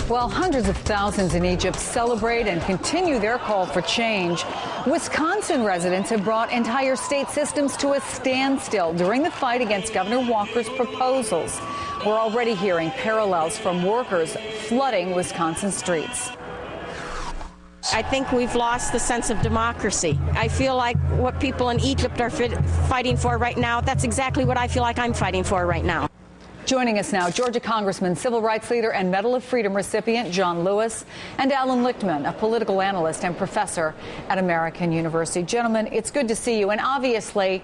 While hundreds of thousands in Egypt celebrate and continue their call for change, Wisconsin residents have brought entire state systems to a standstill during the fight against Governor Walker's proposals. We're already hearing parallels from workers flooding Wisconsin streets. I think we've lost the sense of democracy. I feel like what people in Egypt are fighting for right now, that's exactly what I feel like I'm fighting for right now. Joining us now, Georgia Congressman, civil rights leader, and Medal of Freedom recipient John Lewis, and Alan Lichtman, a political analyst and professor at American University. Gentlemen, it's good to see you. And obviously,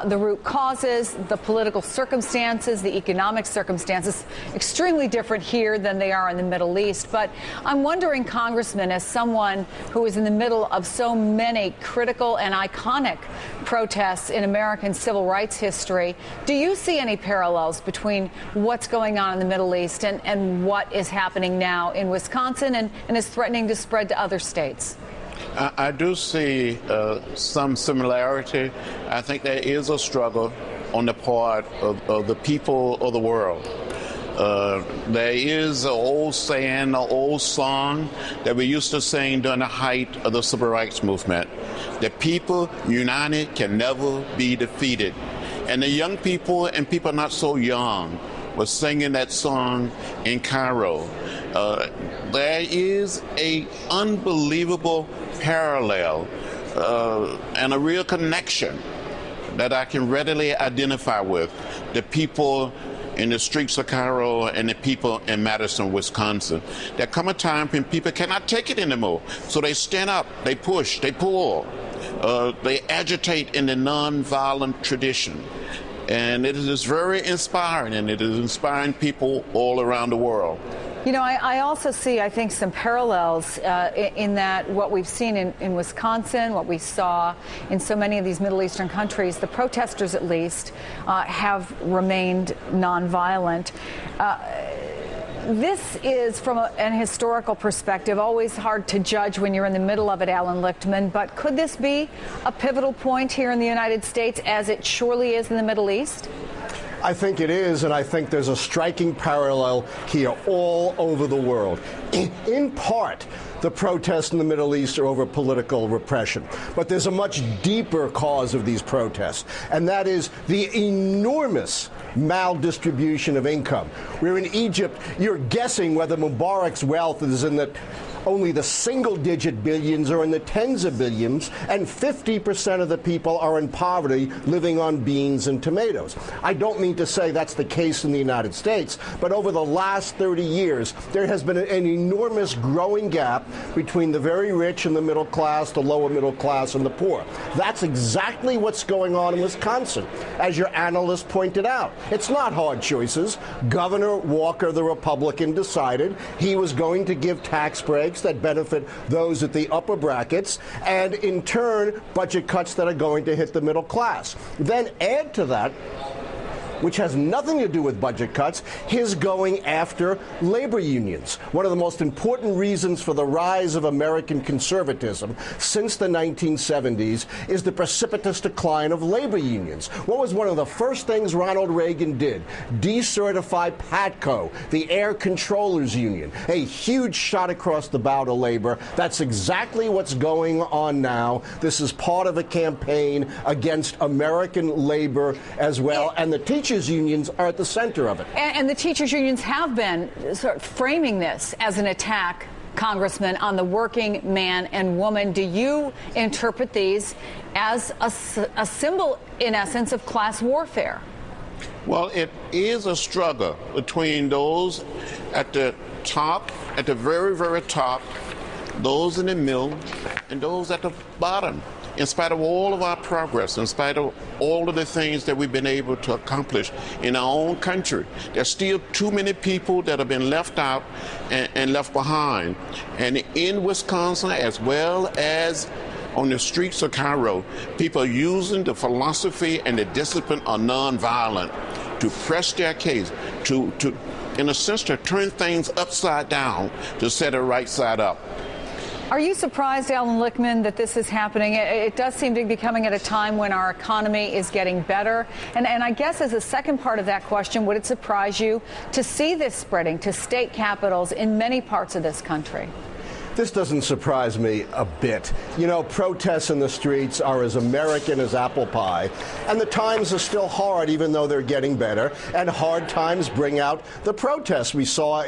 the root causes, the political circumstances, the economic circumstances, extremely different here than they are in the Middle East. But I'm wondering, Congressman, as someone who is in the middle of so many critical and iconic protests in American civil rights history, do you see any parallels between what's going on in the Middle East and what is happening now in Wisconsin and is threatening to spread to other states? I do see some similarity. I think there is a struggle on the part of the people of the world. There is an old saying, an old song that we used to sing during the height of the civil rights movement. The people united can never be defeated. And the young people and people not so young was singing that song in Cairo. There is a unbelievable parallel and a real connection that I can readily identify with the people in the streets of Cairo and the people in Madison, Wisconsin. There come a time when people cannot take it anymore, so they stand up, they push, they pull, they agitate in the nonviolent tradition. And it is very inspiring, and it is inspiring people all around the world. You know, I also see, I think, some parallels in that what we've seen in Wisconsin, what we saw in so many of these Middle Eastern countries, the protesters at least have remained nonviolent. This is, from an historical perspective, always hard to judge when you're in the middle of it, Alan Lichtman, but could this be a pivotal point here in the United States, as it surely is in the Middle East? I think it is, and I think there's a striking parallel here all over the world. In part, the protests in the Middle East are over political repression. But there's a much deeper cause of these protests, and that is the enormous maldistribution of income. Where in Egypt, you're guessing whether Mubarak's wealth is in the only the single-digit billions or in the tens of billions, and 50% of the people are in poverty, living on beans and tomatoes. I don't mean to say that's the case in the United States, but over the last 30 years, there has been an enormous growing gap between the very rich and the middle class, the lower middle class, and the poor. That's exactly what's going on in Wisconsin, as your analyst pointed out. It's not hard choices. Governor Walker, the Republican, decided he was going to give tax breaks that benefit those at the upper brackets, and in turn, budget cuts that are going to hit the middle class. Then add to that, which has nothing to do with budget cuts, his going after labor unions. One of the most important reasons for the rise of American conservatism since the 1970s is the precipitous decline of labor unions. What was one of the first things Ronald Reagan did? Decertify PATCO, the air controllers union. A huge shot across the bow to labor. That's exactly what's going on now. This is part of a campaign against American labor as well, and the teachers unions are at the center of it. And the teachers unions have been sort of framing this as an attack, Congressman, on the working man and woman. Do you interpret these as a symbol, in essence, of class warfare? Well, it is a struggle between those at the top, at the very, very top, those in the middle, and those at the bottom. In spite of all of our progress, in spite of all of the things that we've been able to accomplish in our own country, there's still too many people that have been left out and left behind. And in Wisconsin, as well as on the streets of Cairo, people are using the philosophy and the discipline of nonviolence to press their case, to in a sense, to turn things upside down to set it right side up. Are you surprised, Alan Lichtman, that this is happening? It does seem to be coming at a time when our economy is getting better. And I guess as a second part of that question, would it surprise you to see this spreading to state capitals in many parts of this country? This doesn't surprise me a bit. You know, protests in the streets are as American as apple pie, and the times are still hard, even though they're getting better, and hard times bring out the protests we saw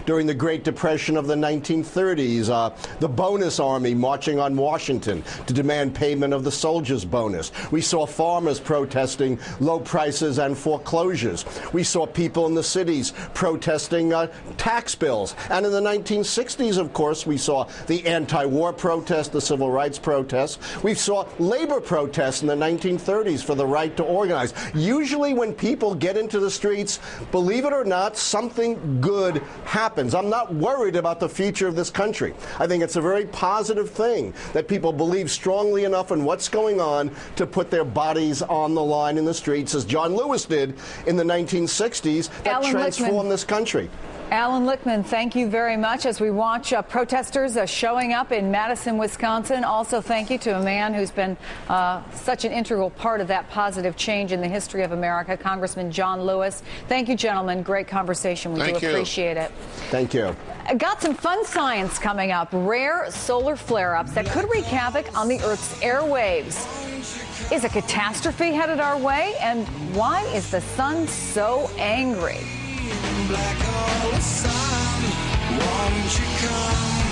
during the Great Depression of the 1930s, the bonus army marching on Washington to demand payment of the soldiers' bonus. We saw farmers protesting low prices and foreclosures. We saw people in the cities protesting tax bills. And in the 1960s, of course, we saw the anti-war protests, the civil rights protests. We saw labor protests in the 1930s for the right to organize. Usually when people get into the streets, believe it or not, something good happens. I'm not worried about the future of this country. I think it's a very positive thing that people believe strongly enough in what's going on to put their bodies on the line in the streets, as John Lewis did in the 1960s, that transformed this country. Alan Lichtman, thank you very much. As we watch protesters showing up in Madison, Wisconsin, also thank you to a man who's been such an integral part of that positive change in the history of America, Congressman John Lewis. Thank you, gentlemen. Great conversation. We do appreciate it. Thank you. Got some fun science coming up. Rare solar flare-ups that could wreak havoc on the Earth's airwaves. Is a catastrophe headed our way? And why is the sun so angry? Black all the sun, won't you come?